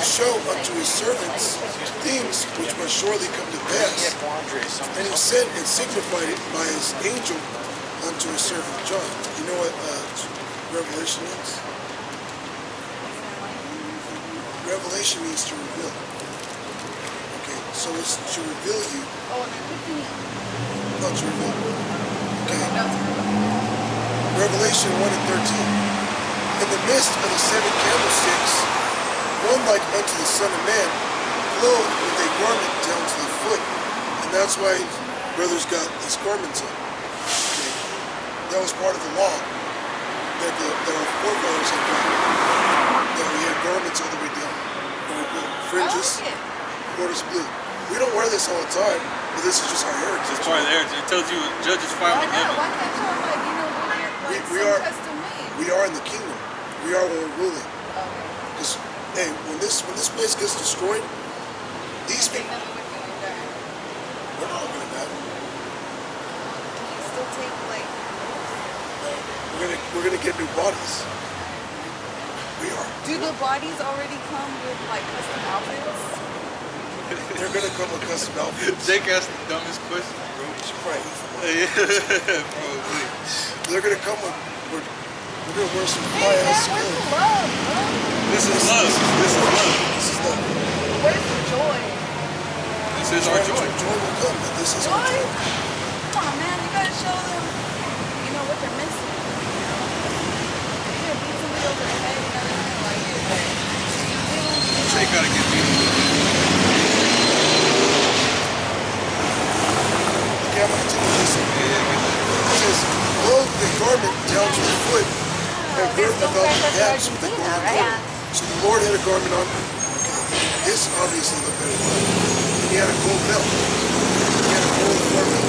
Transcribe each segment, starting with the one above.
show unto his servants things which must surely come to pass. And he sent and signified it by his angel unto his servant John. You know what revelation means? Revelation means to reveal. Okay, so it's to reveal you. Not to reveal. Okay. Revelation 1 and 13. In the midst of the 7 candlesticks, one like unto the Son of Man, clothed with a garment down to the foot. And that's why brothers got these garments on. Okay. That was part of the law that our forefathers had done. That we had garments all the way down. And we put fringes, borders blue. We don't wear this all the time, but this is just our heritage. It's part of the heritage. It tells you Judges 5:11. Why can't y'all, like, you know, we are in the kingdom. We are when we're ruling. Because, hey, when this place gets destroyed, these people, we're not going to die. Can you still take, like, we're gonna get new bodies. We are. Do the bodies already come with, like, custom outfits? They're gonna come with custom outfits. Jake asked the dumbest question, bro. Right. Probably. They're gonna come with. We're gonna wear some fly ass clothes. Love, bro. This is love. This is love. This is love. Where's the joy? This is our joy. Joy will come, but this is our joy. Come on, man. You gotta show them, you know, what they're missing. You're gonna beat somebody over the head and everything like you. Jake gotta get beat. Okay, I'm gonna continue this. It says, clothed the garment down to the foot, and girded about the calves with a golden cord. So the Lord had a garment on. This obviously looked better than that. And he had a gold belt. He had a gold garment.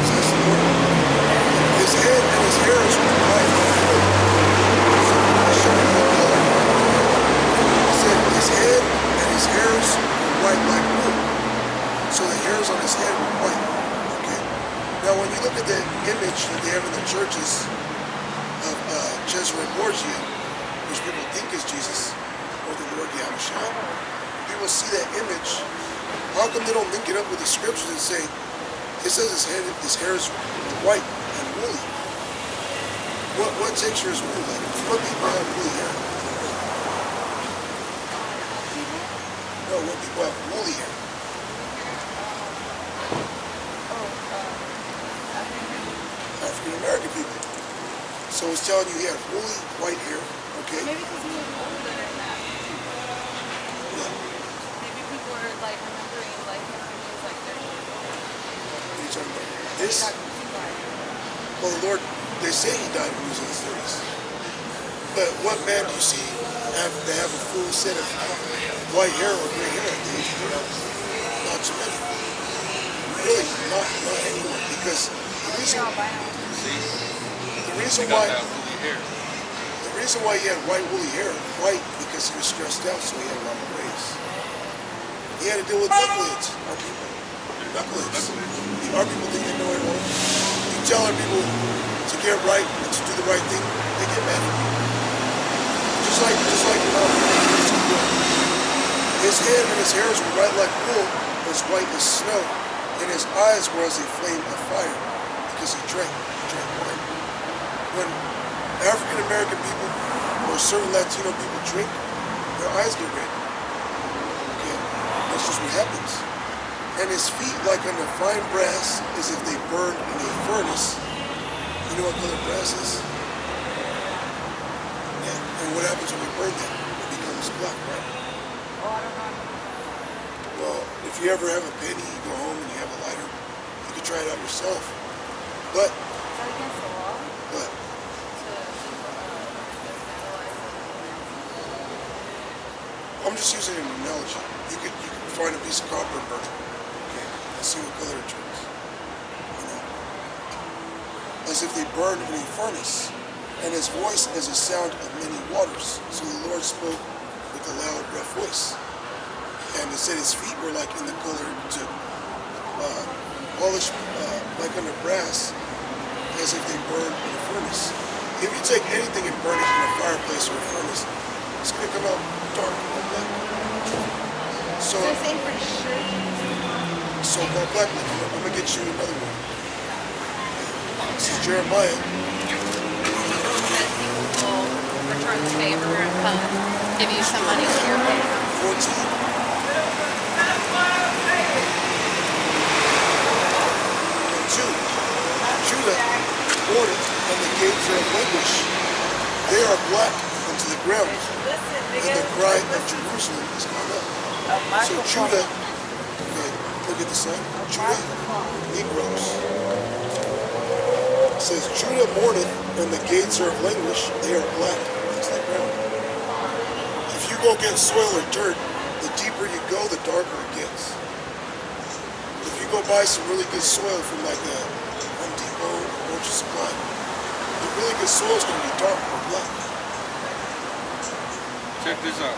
So that's the Lord. His head and his hairs were white like wool. So I showed you the color. He said his head and his hairs were white like wool. So the hairs on his head were white. Okay. Now when you look at the image that they have in the churches of Jezreel Borgia, which people think is Jesus, or the Lord Yahushua, people see that image, how come they don't link it up with the scriptures and say, it says his hair is white and woolly. What texture is wool like? What people have woolly hair? No, what people have woolly hair? African American people. So it's telling you he had woolly white hair, okay? Maybe because he was older than that. Yeah. Maybe people were like remembering like him when he was like 30. What are you talking about? This? Well, the Lord, they say he died when he was in his 30s. But what man do you see have a full set of white hair or gray hair at the age of 30? Not too many. Really, not anyone. Because the reason why he had white woolly hair, white because he was stressed out, so he had a lot of grays. He had to deal with knuckleheads, our people. Knuckleheads. Our people think they know it all. You tell our people to get right and to do the right thing, they get mad at you. Just like his head and his hairs were white like wool, as white as snow, and his eyes were as a flame of fire, because he drank wine. When African American people or certain Latino people drink, their eyes get red. Okay, that's just what happens. And his feet, like unto fine brass, as if they burned in a furnace. You know what color brass is? Yeah. And what happens when we burn that? It becomes black, right? Oh, I don't know. Well, if you ever have a penny, you go home and you have a lighter, you can try it out yourself. But Is that against the law? what? I'm just using an analogy. You could find a piece of copper and burn it. Okay. And see what color it turns. You know. As if they burned in a furnace. And his voice as a sound of many waters. So the Lord spoke with a loud, rough voice. And it said his feet were like in the color to polish, like under brass, as if they burned in a furnace. If you take anything and burn it in a fireplace or a furnace, it's going to come out dark or black. So, Does it say for sure? so-called black man. I'm gonna get you another one. This is Jeremiah. That people will return the favor and come give you some money for your pay. 14. And 2. Judah ordered, and the gates are languish. They are black unto the ground, and the cry of Jerusalem is gone up. So Judah, okay, look at the sign. Judah, Negroes. It says, Judah mourneth, and the gates are of languish. They are black unto the ground. If you go get soil or dirt, the deeper you go, the darker it gets. If you go buy some really good soil from like a Home Depot or Orchard Supply, the really good soil is going to be dark or black. Check this out.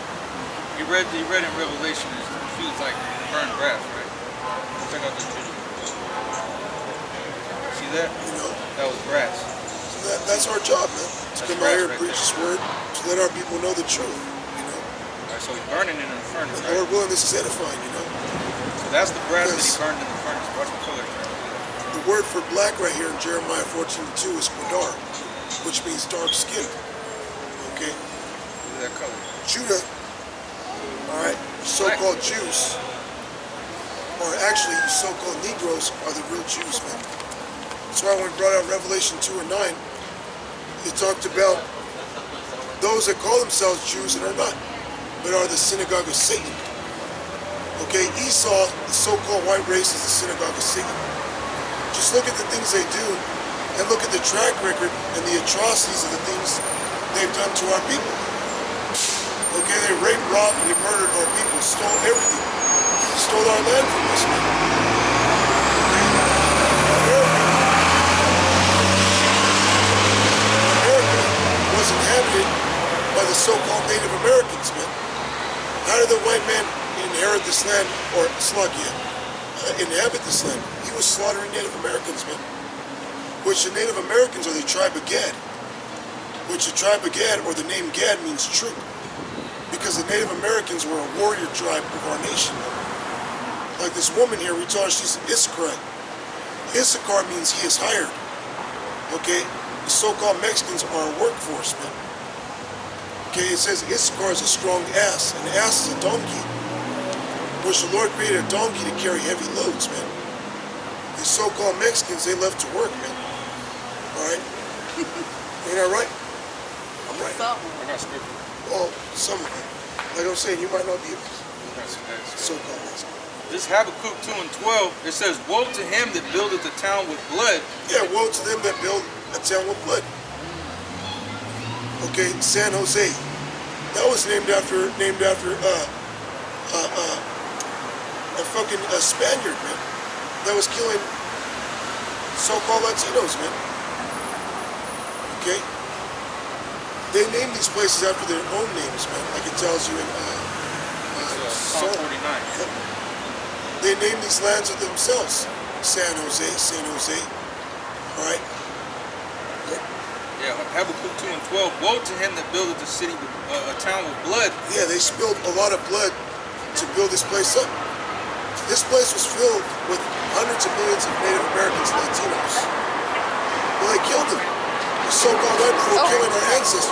You read in Revelation, it feels like burned grass, right? Check out this video. See that? You know, That was grass. so that's our job, man. To come out here and right preach His word, to let our people know the truth. You know, Alright, so he's burning in the furnace, and right? Lord willing, this is edifying. You know, So that's the grass that he Yes. burned in the furnace. Watch the color. the word for black right here in Jeremiah 14:2 is quadar, which means dark skinned. Okay, Look at that color. Judah, all right, so-called Jews, or actually so-called Negroes, are the real Jews, man. That's why when we brought out Revelation 2 and 9, it talked about those that call themselves Jews and are not, but are the synagogue of Satan. Okay, Esau, the so-called white race, is the synagogue of Satan. Just look at the things they do, and look at the track record and the atrocities of the things they've done to our people. Okay, they raped, robbed, and they murdered our people, stole everything, stole our land from us, man. America was inhabited by the so-called Native Americans, man. How did the white man inherit this land, or inhabit this land? He was slaughtering Native Americans, man. Which the Native Americans are the tribe of Gad. Which the tribe of Gad, or the name Gad, means troop. Because the Native Americans were a warrior tribe of our nation. Like this woman here, we taught her she's an Issacharite. Issachar means he is hired. Okay? The so-called Mexicans are a workforce, man. Okay, it says Issachar is a strong ass. An ass is a donkey. Which the Lord created a donkey to carry heavy loads, man. These so-called Mexicans, they love to work, man. Alright? Ain't that right? I'm right. So, I got scripture. Well, some of them. Like I'm saying, you might not be That's so-called Mexican. This Habakkuk 2 and 12, it says, woe to him that buildeth a town with blood. Yeah, woe to them that build a town with blood. Okay, San Jose. That was named after a fucking Spaniard, man. That was killing so-called Latinos, man. Okay? They name these places after their own names, man. Like it tells you in Psalm 49. Yep. They name these lands of themselves. San Jose, San Jose. Alright? Yeah, Habakkuk 2 and 12, woe to him that buildeth a city with a town with blood. Yeah, they spilled a lot of blood to build this place up. This place was filled with hundreds of millions of Native Americans and Latinos. Well, they killed them. The so-called white people were killing our ancestors.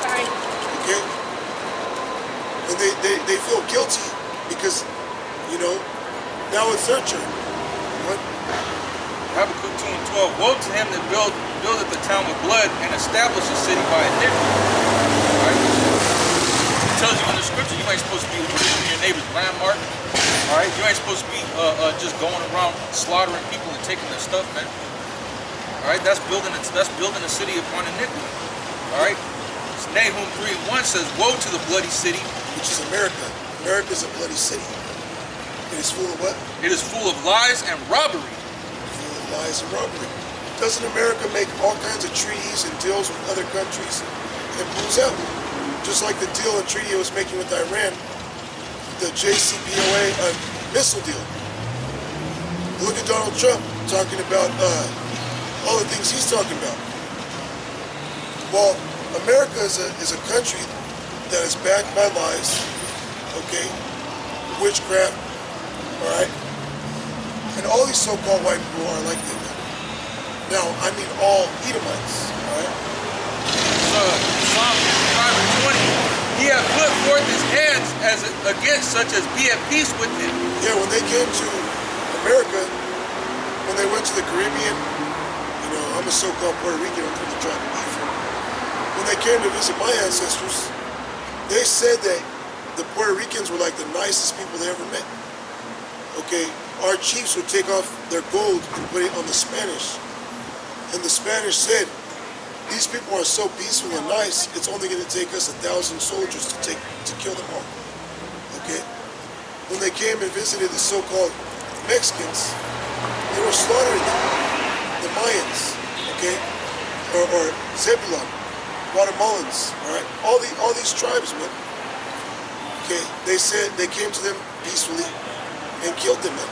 Sorry. Okay? And they feel guilty because, you know, now it's their turn. What? Habakkuk 2 and 12, woe to him that buildeth a town with blood and establish a city by iniquity. Right? It tells you in the scripture you ain't supposed to be looting your neighbor's landmark. Alright? You ain't supposed to be just going around slaughtering people and taking their stuff, man. Alright? That's building a city upon iniquity. Alright? Nahum 3 and 1 says, woe to the bloody city. Which is America. America's a bloody city. It is full of what? It is full of lies and robbery. Full of lies and robbery. Doesn't America make all kinds of treaties and deals with other countries and pulls out? Just like the deal and treaty it was making with Iran, the JCPOA missile deal. Look at Donald Trump talking about all the things he's talking about. Well, America is a country that is backed by lies, okay? witchcraft, all right? And all these so-called white people are like that. Now, I mean all Edomites, all right? Psalm 55 and 20. He hath put forth his hands against such as be at peace with him. Yeah, when they came to America, when they went to the Caribbean, you know, I'm a so-called Puerto Rican, I'm from the tribe of Ephraim. When they came to visit my ancestors, they said that the Puerto Ricans were like the nicest people they ever met. Okay, our chiefs would take off their gold and put it on the Spanish. And the Spanish said, these people are so peaceful and nice, it's only going to take us 1,000 soldiers to kill them all. Okay? When they came and visited the so-called Mexicans, they were slaughtering them. The Mayans, okay? Or Zebulon, Guatemalans, all right? All these tribes, man. Okay? They said they came to them peacefully and killed them, man.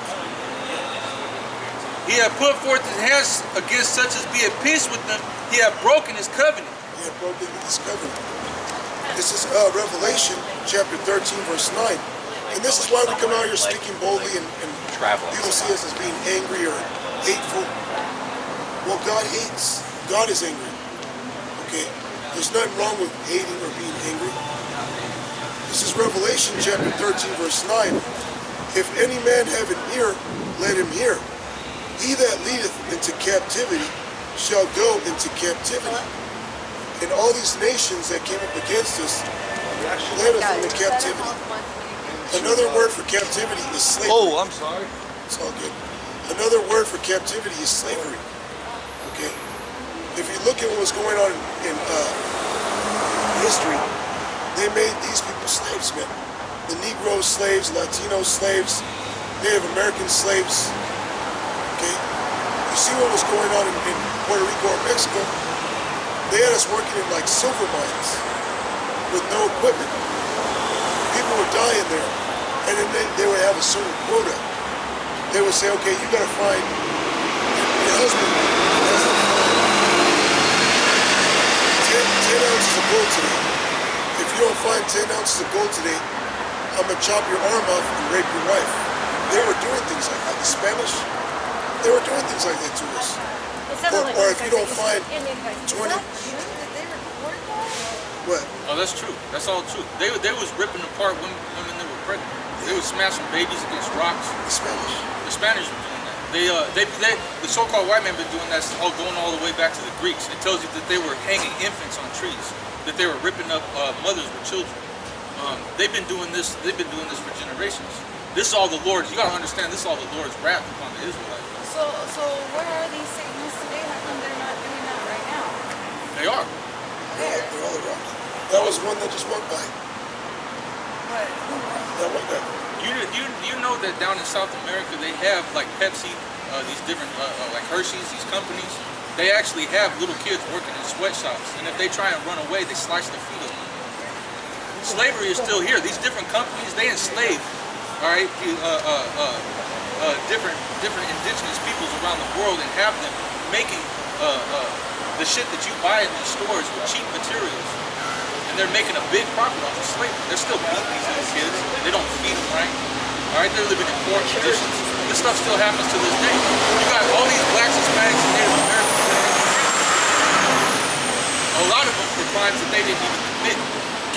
He hath put forth his hands against such as be at peace with them. He hath broken his covenant. He hath broken his covenant. This is Revelation chapter 13, verse 9. And this is why we come out here speaking boldly and people see us as being angry or hateful. Well, God hates. God is angry. Okay? There's nothing wrong with hating or being angry. This is Revelation chapter 13, verse 9. If any man have an ear, let him hear. He that leadeth into captivity shall go into captivity. And all these nations that came up against us led us into captivity. Another word for captivity is slavery. Oh, I'm sorry. It's all good. Another word for captivity is slavery. Okay? If you look at what was going on in history, they made these people slaves, man. The Negro slaves, Latino slaves, Native American slaves. Okay? You see what was going on in Puerto Rico or Mexico? They had us working in like silver mines with no equipment. People were dying there. And then they would have a certain quota. They would say, okay, you gotta find your husband has to find 10 ounces of gold today. If you don't find 10 ounces of gold today, I'm gonna chop your arm off and rape your wife. They were doing things like that. The Spanish, they were doing things like that to us. Or if you don't find 20. What? Oh, that's true. That's all true. They was ripping apart women that were pregnant. They were smashing babies against rocks. The Spanish. The Spanish were doing that. The so-called white men been doing that going all the way back to the Greeks. It tells you that they were hanging infants on trees, that they were ripping up mothers with children. They've been doing this. They've been doing this for generations. This is all the Lord's. You gotta understand. This is all the Lord's wrath upon the Israelites. So where are these Satanists today? How come they're not doing that right now? They are. They're all around. That was one that just went by. What? That went by. You know that down in South America they have like Pepsi, these different like Hershey's, these companies. They actually have little kids working in sweatshops, and if they try and run away, they slice their feet open. Slavery is still here. These different companies, they enslave, all right, different indigenous peoples around the world and have them making the shit that you buy in these stores with cheap materials. And they're making a big profit off of slavery. They're still beating these little kids. They don't feed them right. All right, they're living in poor conditions. This stuff still happens to this day. You got all these blacks, Hispanics, and Native Americans that are in prison. A lot of them for crimes that they didn't even commit.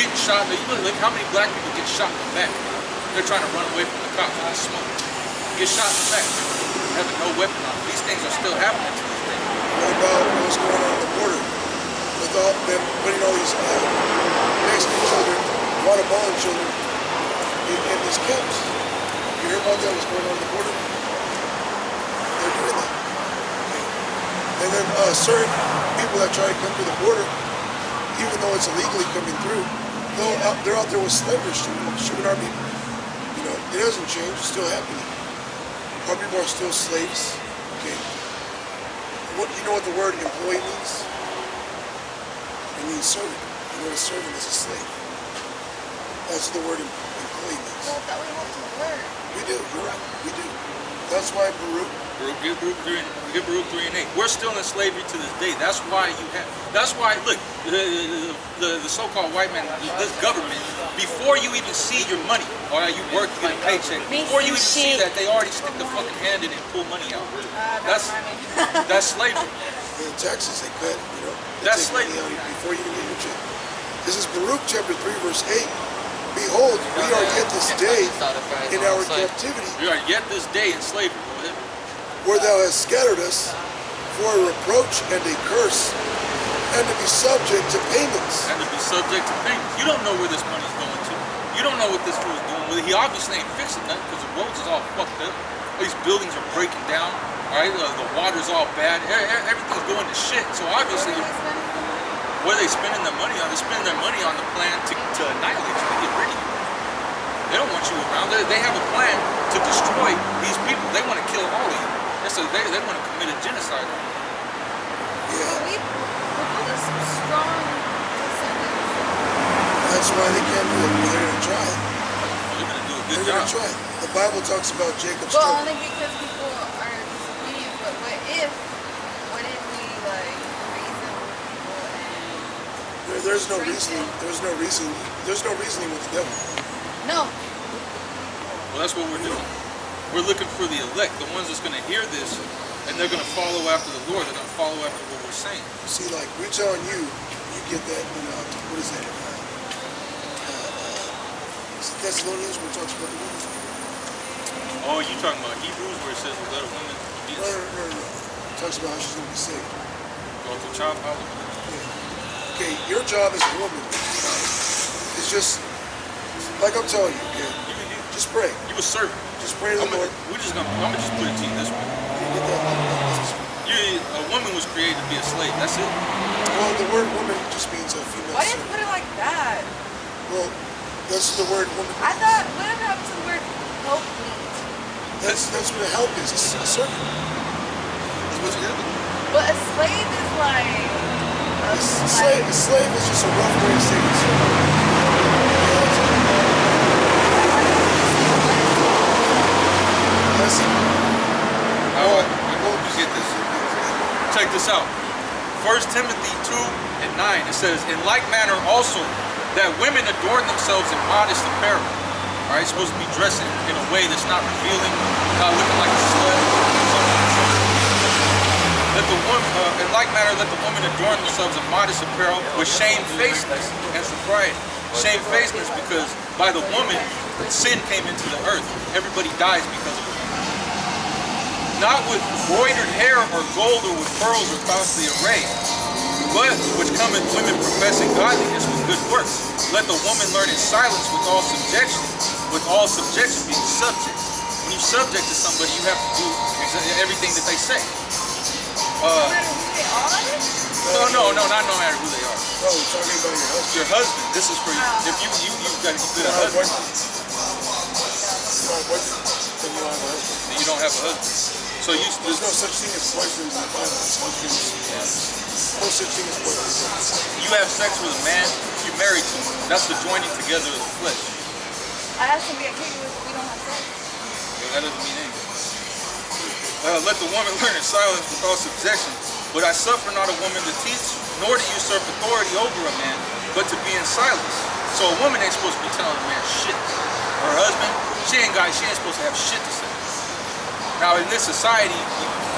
Getting shot. Look how many black people get shot in the back. They're trying to run away from the cops with the smoke. Get shot in the back. Having no weapon on. These things are still happening to this day. What about what's going on the border? With all them putting all these Mexican children, Guatemalan children in these camps. You hear about that? What's going on the border? They're doing that. And then certain people that try to come to the border, even though it's illegally coming through, they're out there with snipers shooting our people. You know, it doesn't change. It's still happening. Our people are still slaves. Okay. You know what the word employee means? It means servant. You know what a servant is? A slave. That's what the word employee means. Well, that we have to work. We do. You're right. We do. That's why Baruch. Get Baruch 3 and 8. We're still in slavery to this day. That's why look, the so-called white man, this government, before you even see your money or you work to get a paycheck, before you even see that, they already stick the fucking hand in and pull money out. That's slavery. In Texas, they cut, you know. That's money out before you even get your check. This is Baruch chapter 3, verse 8. Behold, we are yet this day in our captivity. We are yet this day in slavery. Where thou hast scattered us for a reproach and a curse, and to be subject to payments. And to be subject to payments. You don't know where this money's going to. You don't know what this fool's doing with it. He obviously ain't fixing nothing because the roads is all fucked up. These buildings are breaking down. All right, the water's all bad. Everything's going to shit. So obviously, what are they spending their money on? They're spending their money on the plan to annihilate you, to get rid of you. They don't want you around. They have a plan to destroy these people. They want to kill all of you. So they want to commit a genocide. Yeah. We're some strong descendants. That's why they can't do it. They're going to try. They're going to do a good They're job. going to try. The Bible talks about Jacob's Well, trouble. only because people are disobedient. But what if we like reason with people and There's no treat reasoning. them? There's no reasoning with the devil. No. Well, that's what we're doing. We're looking for the elect, the ones that's going to hear this, and they're going to follow after the Lord. They're going to follow after what we're saying. See, like we're telling you, you get that in what is that? Thessalonians when it talks about the women. Oh, you talking about Hebrews where it says let a woman be No. It talks about how she's going to be saved. go through child power? Yeah. Okay, your job as a woman is just like I'm telling you. Okay, just pray. You a servant. Just pray to the Lord. I'm gonna just put it to you this way. A woman was created to be a slave. That's it. Well, the word woman just means a female. Why did you put it like that? Well, that's the word woman. I thought, whatever happened to the word helpmeet? That's what a help is. It's a servant. That's what's good. But a slave is like A slave is just a rough way of saying servant. Listen. You get this. Check this out. 1 Timothy 2:9. It says, in like manner also, that women adorn themselves in modest apparel. All right, supposed to be dressing in a way that's not revealing, not looking like a slut. Let the woman, in like manner, let the women adorn themselves in modest apparel with shamefacedness and sobriety. Shamefacedness because by the woman, sin came into the earth. Everybody dies because of it. Not with broidered hair or gold or with pearls or costly array, but which cometh women professing godliness with good works. Let the woman learn in silence with all subjection being subject. When you subject to somebody, you have to do everything that they say. no matter who they are? No, not no matter who they are. No, we're talking about your husband. Your husband, this is for you. If you've got a good husband, Then you don't have a husband. then you don't have a husband. So There's no such thing as boyfriends in the Bible. It's husbands. No such thing as boyfriends. you have sex with a man, you're married to him. That's the joining together of the flesh. I asked him to get kicked with we don't have sex. Well, that doesn't mean anything. Let the woman learn in silence with all subjection. But I suffer not a woman to teach, nor to usurp authority over a man, but to be in silence. So a woman ain't supposed to be telling a man shit. Her husband, she ain't supposed to have shit to say. Now in this society,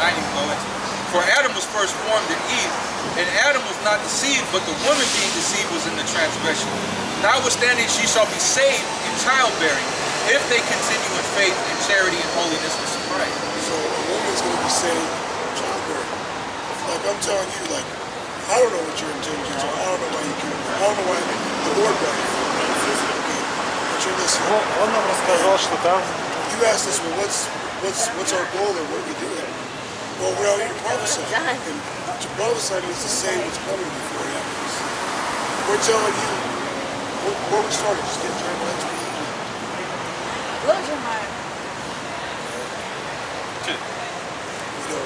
I ain't even go into it. For Adam was first formed in Eve, and Adam was not deceived, but the woman being deceived was in the transgression. Notwithstanding, she shall be saved in childbearing, if they continue in faith and charity and holiness and sobriety. So a woman's going to be saved in childbirth. Like I'm telling you, like, I don't know what your intentions are. I don't know why you care. I don't know why the Lord got you. Okay, but you're listening. Он нам рассказал, что там You asked us, well, what's our goal or what are we doing? Well, we're out here to prophesy. And to prophesy means to say what's coming before it happens. We're telling you where we started. Just get Jeremiah 28. Love Jeremiah. You know,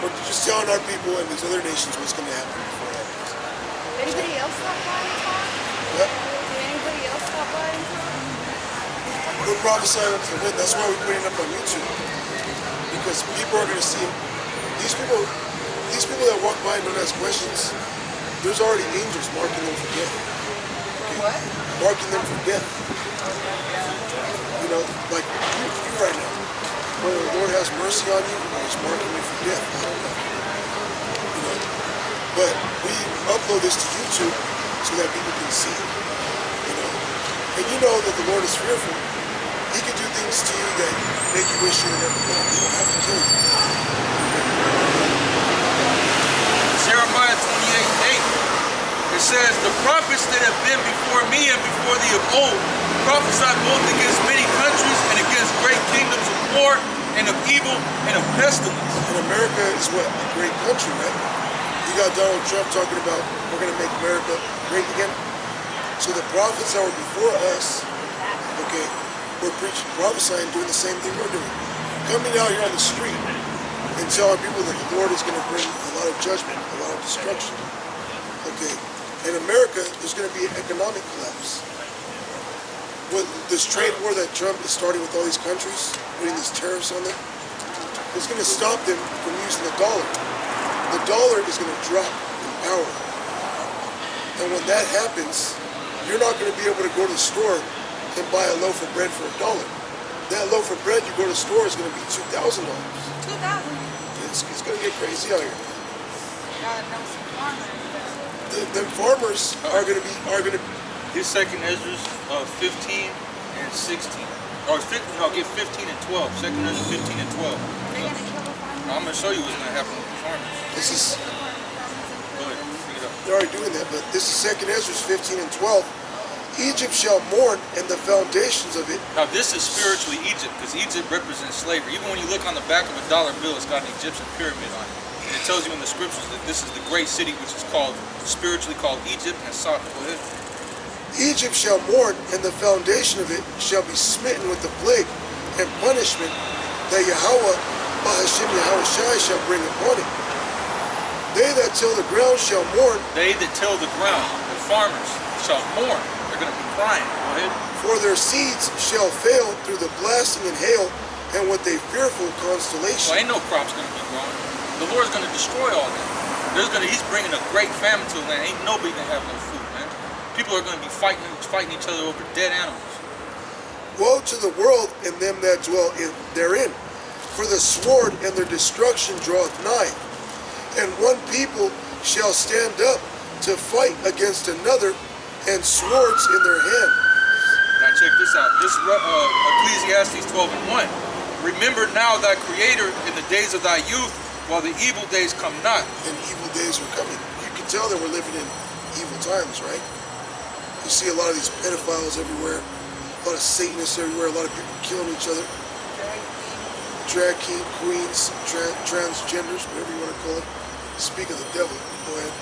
we're just telling our people and these other nations what's going to happen before it happens. Did anybody else stop by and talk? Yep. Did anybody else stop by and talk? We're prophesying unto the wind. That's why we're putting it up on YouTube. Because people are going to see it. These people that walk by and don't ask questions, there's already angels marking them for death. What? Marking them for death. You know, like you right now. Whether the Lord has mercy on you or He's marking you for death, I don't know. You know, but we upload this to YouTube so that people can see it. You know, and you know that the Lord is fearful. He can do things to you that make you wish you were never born. He don't have to kill you. Jeremiah 28:8. It says, the prophets that have been before me and before thee of old prophesied both against many countries and against great kingdoms of war and of evil and of pestilence. And America is what? A great country, right? You got Donald Trump talking about we're going to make America great again. So the prophets that were before us, okay, were preaching, prophesying, doing the same thing we're doing. Coming out here on the street and telling people that the Lord is going to bring a lot of judgment, a lot of destruction. Okay, in America, there's going to be an economic collapse. With this trade war that Trump is starting with all these countries, putting these tariffs on them, it's going to stop them from using the dollar. The dollar is going to drop in power. And when that happens, you're not going to be able to go to the store and buy a loaf of bread for $1. That loaf of bread you go to the store is going to be $2,000. 2,000. It's going to get crazy out here. God knows some farmers. The farmers are going to be Get 2nd Ezra 15 and 16. Or get 15 and 12. 2nd Ezra 15 and 12. They're gonna kill the farmers. I'm going to show you what's going to happen with the farmers. This is Go ahead, pick it up. they're already doing that, but this is 2nd Ezra 15 and 12. Egypt shall mourn, and the foundations of it. Now this is spiritually Egypt, because Egypt represents slavery. Even when you look on the back of a dollar bill, it's got an Egyptian pyramid on it. And it tells you in the scriptures that this is the great city, which is spiritually called Egypt and Sodom. Go ahead. Egypt shall mourn, and the foundation of it shall be smitten with the plague and punishment that Yahweh, Bahashem Yahushai, shall bring upon it. They that till the ground shall mourn. They that till the ground, the farmers, shall mourn. They're going to be crying. Go ahead. For their seeds shall fail through the blasting and hail, and with a fearful constellation. So ain't no crops going to be growing. The Lord's going to destroy all that. He's bringing a great famine to the land. Ain't nobody going to have no food, man. People are going to be fighting each other over dead animals. Woe to the world and them that dwell therein, for the sword and their destruction draweth nigh. And one people shall stand up to fight against another, and swords in their hand. Now check this out. This is Ecclesiastes 12 and 1. Remember now thy Creator in the days of thy youth, while the evil days come not. And evil days are coming. You can tell that we're living in evil times, right? You see a lot of these pedophiles everywhere, a lot of Satanists everywhere, a lot of people killing each other. Drag king, queens, transgenders, whatever you want to call it. Speak of the devil. Go ahead.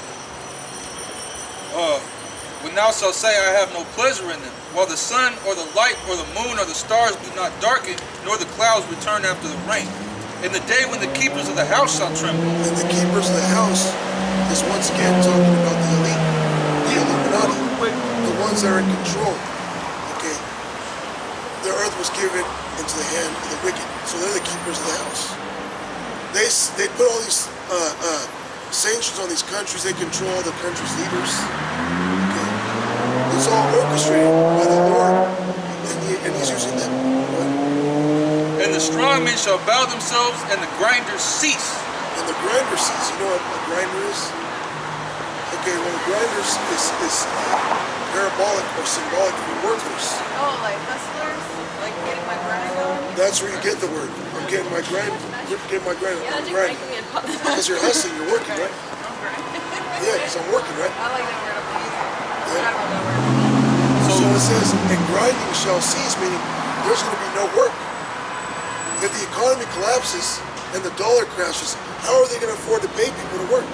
When thou shalt say, I have no pleasure in them, while the sun or the light or the moon or the stars be not darkened, nor the clouds return after the rain. In the day when the keepers of the house shall tremble. And the keepers of the house is once again talking about the elite, the Illuminati, the ones that are in control. Okay, the earth was given into the hand of the wicked, so they're the keepers of the house. They put all these sanctions on these countries. They control all the country's leaders. Okay, it's all orchestrated by the Lord, and He's using them. And the strong men shall bow themselves, and the grinders cease. And the grinder cease. You know what a grinder is? Okay, well, a grinder is parabolic or symbolic for workers. Oh, like hustlers? Like getting my grind on? That's where you get the word. I'm getting my grind. Getting my grind. I'm grinding. Because you're hustling, you're working, right? I'm grinding. Yeah, because I'm working, right? I like that word. I'm using it. Yeah. I don't know that word. So it says, and grinding shall cease, meaning there's going to be no work. If the economy collapses and the dollar crashes, how are they going to afford to pay people to work?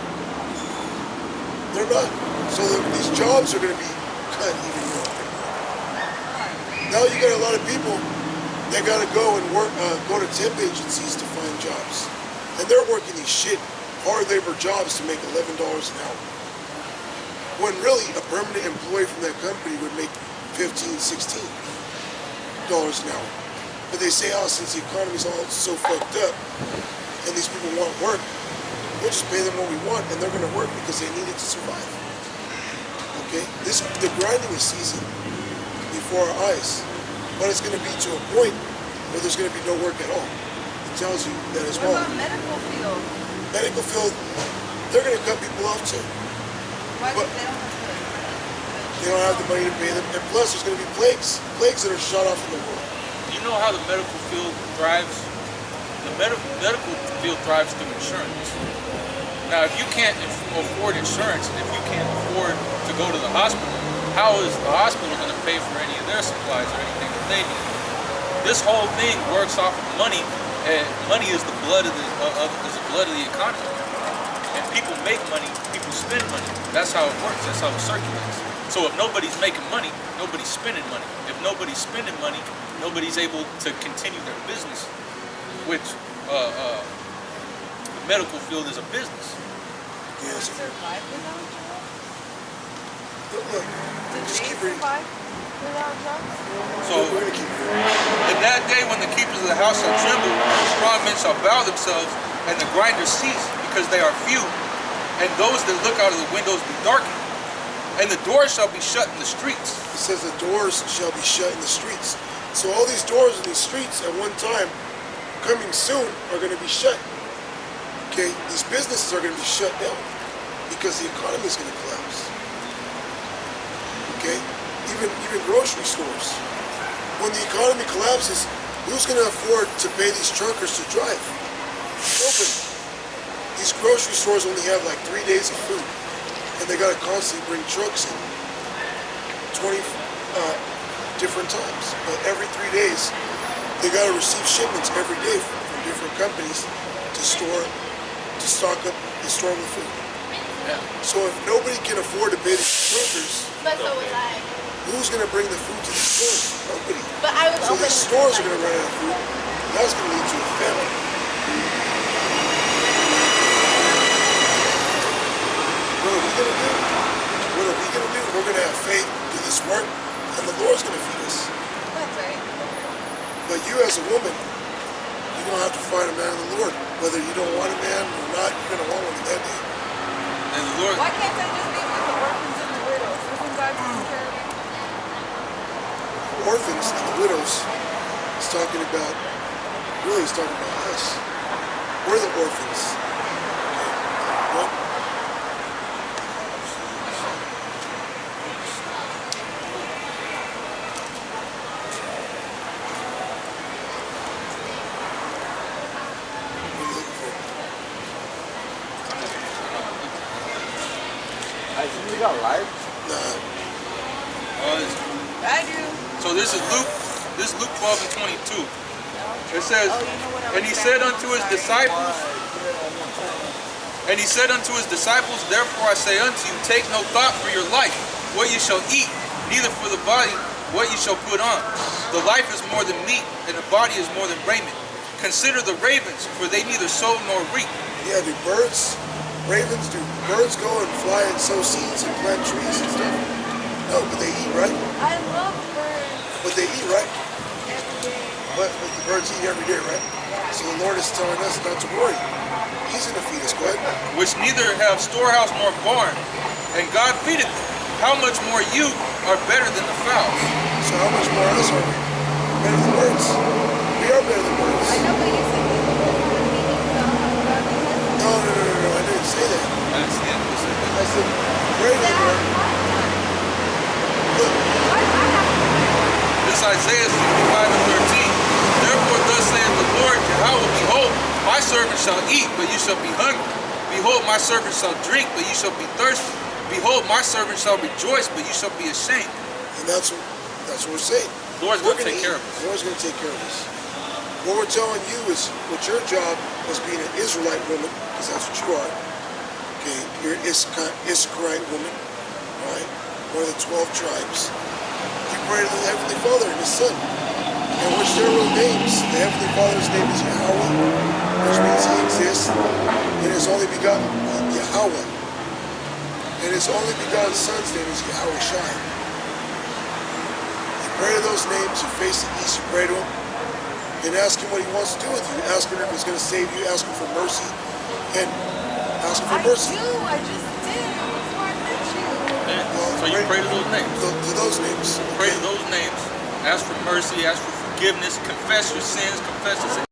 They're not. So these jobs are going to be cut even more. Now you got a lot of people that got to go and work, go to temp agencies to find jobs. And they're working these hard labor jobs to make $11 an hour. When really a permanent employee from that company would make 15, 16. $5 an hour. But they say, oh, since the economy's all so fucked up and these people want work, we'll just pay them what we want and they're going to work because they need it to survive. Okay? The grinding is season before our eyes. But it's going to be to a point where there's going to be no work at all. It tells you that as well. What about medical field? Medical field, they're going to cut people off too. Why But they don't have they don't have the money to pay them. And plus, there's going to be plagues that are shot off in the world. You know how the medical field thrives? The medical field thrives through insurance. Now, if you can't afford insurance, and if you can't afford to go to the hospital, how is the hospital going to pay for any of their supplies or anything that they need? This whole thing works off of money, and money is the blood of the economy. And people make money, people spend money. That's how it works. That's how it circulates. So if nobody's making money, nobody's spending money. If nobody's spending money, nobody's able to continue their business, which the medical field is a business. Yes. survive without drugs? Look, Did just they keep reading. survive without drugs? So We're going to keep reading. in that day when the keepers of the house shall tremble, strong men shall bow themselves, and the grinders cease, because they are few, and those that look out of the windows be darkened, and the doors shall be shut in the streets. It says the doors shall be shut in the streets. So all these doors in these streets at one time, coming soon, are going to be shut. Okay, these businesses are going to be shut down because the economy is going to collapse. Okay, even grocery stores. When the economy collapses, who's going to afford to pay these truckers to drive? Nobody. These grocery stores only have like 3 days of food, and they got to constantly bring trucks in 20 different times. But every 3 days, they got to receive shipments every day from different companies to stock up the store with food. Yeah. So if nobody can afford to pay the truckers, But so was I. who's going to bring the food to the stores? Nobody. But I was So open. the stores are going to run out of food. That's going to lead to a famine. What are we going to do? What are we going to do? We're going to have faith, do this work, and the Lord's going to feed us. That's right. But you as a woman, you're going to have to find a man in the Lord. Whether you don't want a man or not, you're going to want one in that day. And the Lord, Why can't they just be with the orphans and the widows? Isn't God taking care of you? Orphans and the widows, it's talking about, really it's talking about us. We're the orphans. Okay. What? What are you looking for? I think we got live. Nah. I do. so this is Luke 12 and 22. It says, Oh, you know what I and was he saying? said unto his Sorry. disciples, therefore I say unto you, take no thought for your life, what you shall eat, neither for the body, what you shall put on. The life is more than meat, and the body is more than raiment. Consider the ravens, for they neither sow nor reap. Yeah, do birds go and fly and sow seeds and plant trees and stuff? No, but they eat, right? I love birds But they eat, right? every day. But the birds eat every day, right? So the Lord is telling us not to worry. He's going to feed us. Go ahead. Which neither have storehouse nor barn, and God feedeth them. How much more you are better than the fowls? So how much more us are we? Better than birds. We are better than birds. I know, but you said people don't want to be with God. No, I didn't say that. That's the end of the I said greater than birds. Look, This is Isaiah 65 and 13. Therefore thus saith the Lord Yahweh, behold, my servant shall eat, but you shall be hungry. Behold, my servant shall drink, but you shall be thirsty. Behold, my servant shall rejoice, but you shall be ashamed. and that's what we're saying. The Lord's We're going to take eat. care of us. The Lord's going to take care of us. What we're telling you is what your job as being an Israelite woman, because that's what you are. Okay, you're an Issacharite woman, right? One of the 12 tribes. You pray to the Heavenly Father and His Son. And which their real names, the Heavenly Father's name is Yahweh, which means He exists, and His only begotten Yahweh. And His only begotten Son's name is Yahweh Shai. You pray to those names, you face the east, you Pray to him and ask him what he wants to do with you. Ask him if he's going to save you. Ask him for mercy. And ask him for mercy. I just did before I met you. Yeah. Well, So you pray to those names. To those names. Pray to those names. Ask for mercy. Ask for forgiveness. Confess your sins. Confess your sins.